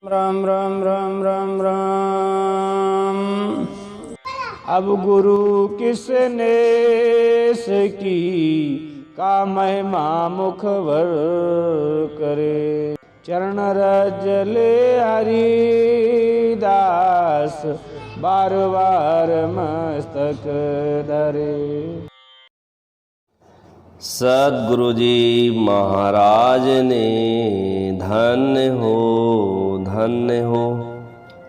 राम राम राम राम राम। अब गुरु किसने से की का महिमा मुखवर करे। चरण रज ले हरिदास बार बार मस्तक धरे। सद्गुरु जी महाराज ने धन्य हो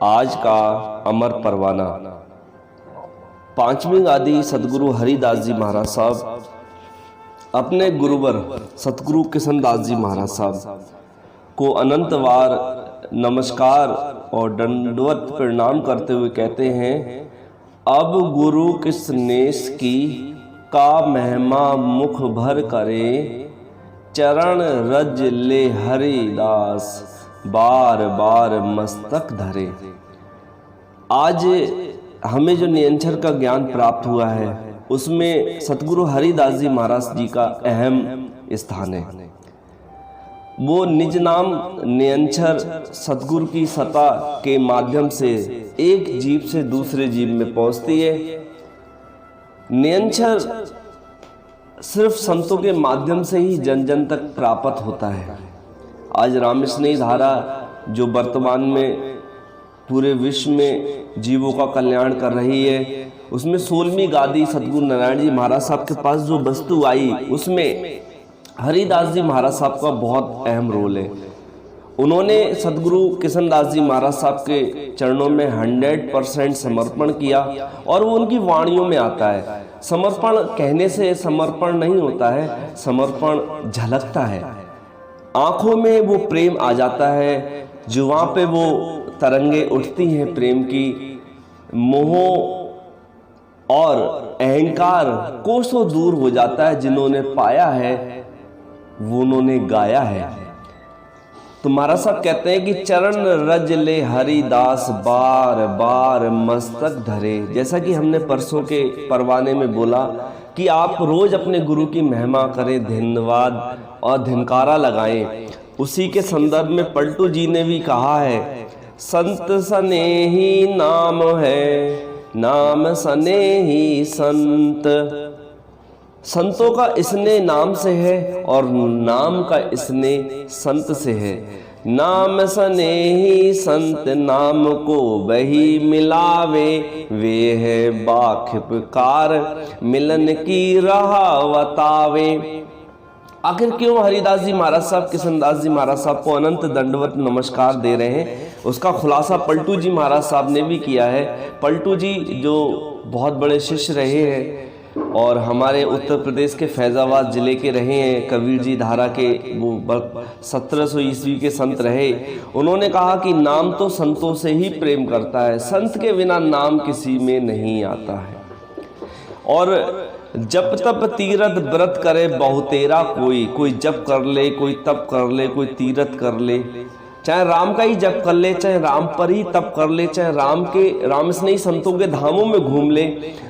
आज का अमर परवाना। पांचवी गादी सतगुरु हरिदास जी महाराज साहब अपने गुरुवर सतगुरु किशनदास जी महाराज साहब को अनंत बार नमस्कार और दंडवत प्रणाम करते हुए कहते हैं, अब गुरु किस नेस की का महिमा मुख भर करे। चरण रज ले हरिदास बार बार मस्तक धरे। आज हमें जो नियंचर का ज्ञान प्राप्त हुआ है उसमें सतगुरु हरिदास जी महाराज जी का अहम स्थान है। वो निज नाम नियंचर सतगुरु की सत्ता के माध्यम से एक जीव से दूसरे जीव में पहुंचती है। नियंचर सिर्फ संतों के माध्यम से ही जन जन तक प्राप्त होता है। आज रामस्नेही धारा जो वर्तमान में पूरे विश्व में जीवों का कल्याण कर रही है, उसमें 16वीं गादी सतगुरु नारायण जी महाराज साहब के पास जो वस्तु आई उसमें हरिदास जी महाराज साहब का बहुत अहम रोल है। उन्होंने सतगुरु किशनदास जी महाराज साहब के चरणों में 100% समर्पण किया और वो उनकी वाणियों में आता है। समर्पण कहने से समर्पण नहीं होता है, समर्पण झलकता है। आंखों में वो प्रेम आ जाता है, जुबां पे वो तरंगे उठती हैं प्रेम की। मोह और अहंकार कोसों दूर हो जाता है। जिन्होंने पाया है वो उन्होंने गाया है। तो महाराज साहब कहते हैं कि चरण रज ले हरिदास बार बार मस्तक धरे। जैसा कि हमने परसों के परवाने में बोला कि आप रोज अपने गुरु की महिमा करें, धन्यवाद और धिनकारा लगाएं। उसी के संदर्भ में पलटू जी ने भी कहा है, संत सनेही नाम है, नाम सनेही संत। संतों का स्नेह नाम से है और नाम का स्नेह संत से है। नाम सनेही संत नाम को वही मिलावे, वे है बाखिपकार मिलन की राह बतावे। आखिर क्यों हरिदास जी महाराज साहब किशनदास जी महाराज साहब को अनंत दंडवत नमस्कार दे रहे हैं, उसका खुलासा पलटू जी महाराज साहब ने भी किया है। पलटू जी जो बहुत बड़े शिष्य रहे हैं और हमारे उत्तर प्रदेश के फैजाबाद जिले के रहे हैं, कबीर जी धारा के वो 1700 ईस्वी के संत रहे। उन्होंने कहा कि नाम तो संतों से ही प्रेम करता है, संत के बिना नाम किसी में नहीं आता है। और जप तप तीरथ व्रत करे बहुतेरा कोई जप कर ले, कोई तप कर ले, कोई तीरथ कर ले। चाहे राम का ही जप कर ले, चाहे राम पर ही तप कर ले, चाहे राम स्नेही संतों के धामों में घूम ले,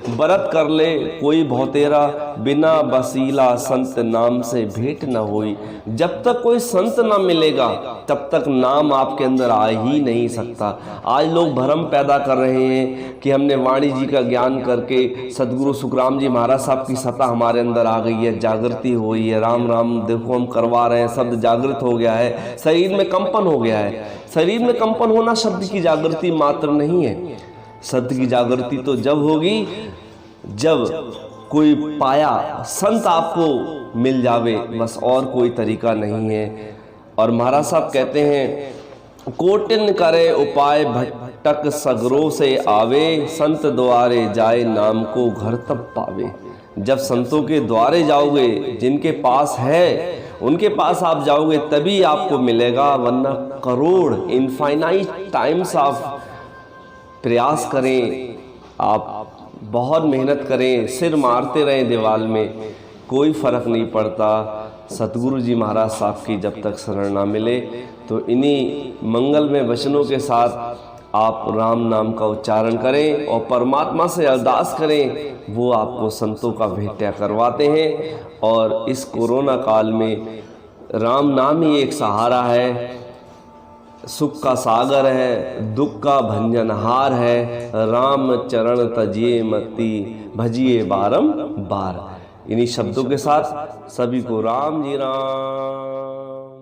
व्रत कर ले, कोई बहुतेरा बिना बसीला संत नाम से भेंट न होई। जब तक कोई संत ना मिलेगा तब तक नाम आपके अंदर आ ही नहीं सकता। आज लोग भ्रम पैदा कर रहे हैं कि हमने वाणी जी का ज्ञान करके सदगुरु सुखराम जी महाराज साहब की सत्ता हमारे अंदर आ गई है, जागृति हो गई है, राम राम देखो हम करवा रहे हैं, शब्द जागृत हो गया है, शरीर में कंपन हो गया है। शरीर में कंपन होना शब्द की जागृति मात्र नहीं है। शब्द की जागृति तो जब होगी जब कोई पाया संत आपको मिल जावे, बस और कोई तरीका नहीं है। और महाराज साहब कहते हैं, कोटिन करे उपाय भटक सगरों से आवे, संत द्वारे जाए नाम को घर तब पावे। जब संतों के द्वारे जाओगे, जिनके पास है उनके पास आप जाओगे तभी आपको मिलेगा, वरना करोड़ इनफाइनाइट टाइम्स आप प्रयास करें, आप बहुत मेहनत करें, सिर मारते रहें दीवार में, कोई फर्क नहीं पड़ता। सतगुरु जी महाराज साहब की जब तक शरण ना मिले तो इन्हीं मंगल में वचनों के साथ आप राम नाम का उच्चारण करें और परमात्मा से अरदास करें, वो आपको संतों का भेंटिया करवाते हैं। और इस कोरोना काल में राम नाम ही एक सहारा है। सुख का सागर है, दुख का भंजनहार है। राम चरण तजिए मति भजिए बारंबार। इन्हीं शब्दों के साथ सभी को राम जी राम।